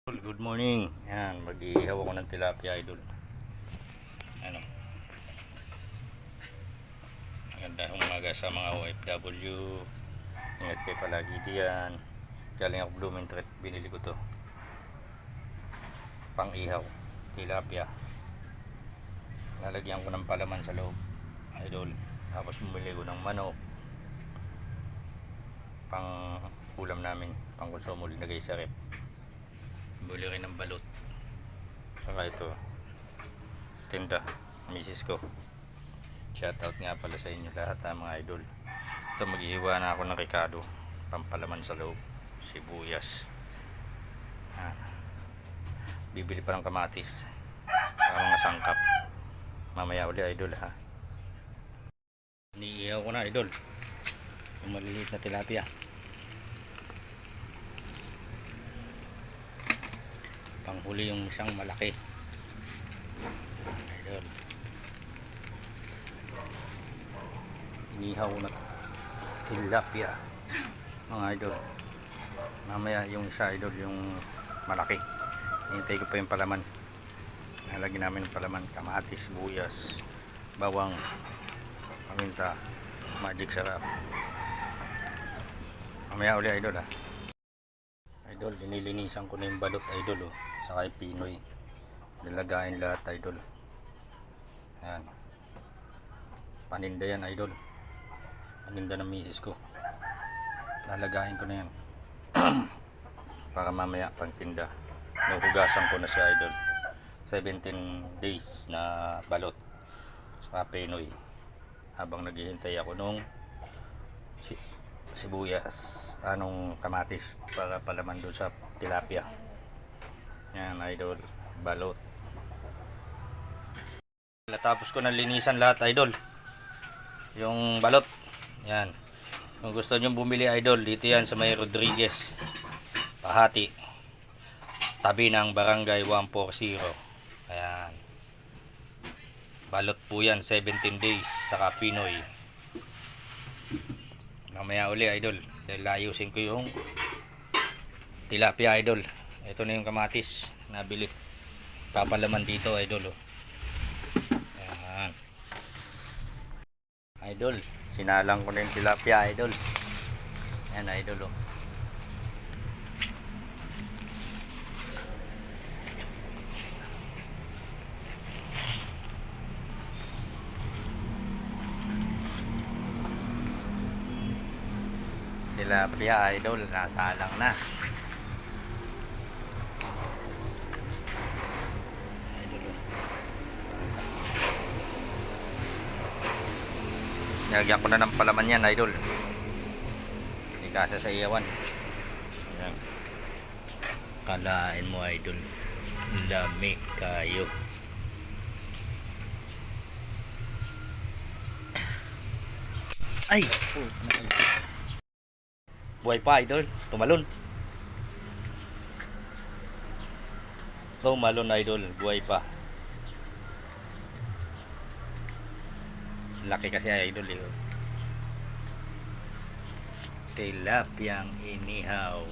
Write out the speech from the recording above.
Good morning. Yan, mag-iihaw ako ng tilapia, idol. Ano? Magandang umaga sa mga OFW. Ingat kayo palagi diyan. Galing ako Blumentritt, binili ko to. Pang-ihaw, tilapia. Lalagyan ko ng palaman sa loob, idol. Tapos bumili ko ng manok. Pang ulam namin, pang konsumo, linagay sa rep. Buli rin ng balot. Saka ito, tinda, misis ko. Shoutout nga pala sa inyo lahat ha, mga idol. Ito, maghihiwa na ako ng Ricardo, pampalaman sa loob, sibuyas. Bibili pa ng kamatis, saka mga sangkap. Mamaya uli, idol ha. Iniihaw ko na, idol, yung maliliit na tilapia. Panghuli yung isang malaki. Idol, inihaw na tilapia, mga idol. Mamaya yung isa, idol, yung malaki, hintay ko pa yung palaman. Nalagyan namin ng palaman, kamatis, sibuyas, bawang, paminta, magic sarap. Mamaya uli, idol ha. Idol, linilinisan ko na yung balot, idol, saka yung pinoy. Nilagayin lahat, idol. Ayan, paninda yan, idol. Paninda ng misis ko. Lalagayin ko na yan para mamaya pang tinda. Nuhugasan ko na siya, idol. 17 days na balot saka pinoy. Habang naghihintay ako nung sibuyas, anong kamatis para palaman doon sa tilapia. Yan, idol, balot. Natapos ko na linisan lahat, idol, yung balot. Yan, kung gusto nyo bumili, idol, dito yan sa may Rodriguez, Pahati, tabi ng barangay 140. Ayan, balot po yan, 17 days saka pinoy. Mamaya uli, idol, dahil layusin ko yung tilapia, idol. Ito na yung kamatis nabili, papalaman dito, idol. Ayan, idol, sinalang ko na yung tilapia, idol. Ayan, idol. Tilapia, idol, nasalang na. Nilagyan ko na ng palaman yan, idol. Hindi kasi sa iyawan. Ayan. Kalain mo, idol, lami kayo. Ay! Buhay pa, idol. Tumalon. Tumalon, idol. Buhay pa. Laki kasi, idol. Tilapiyang inihaw.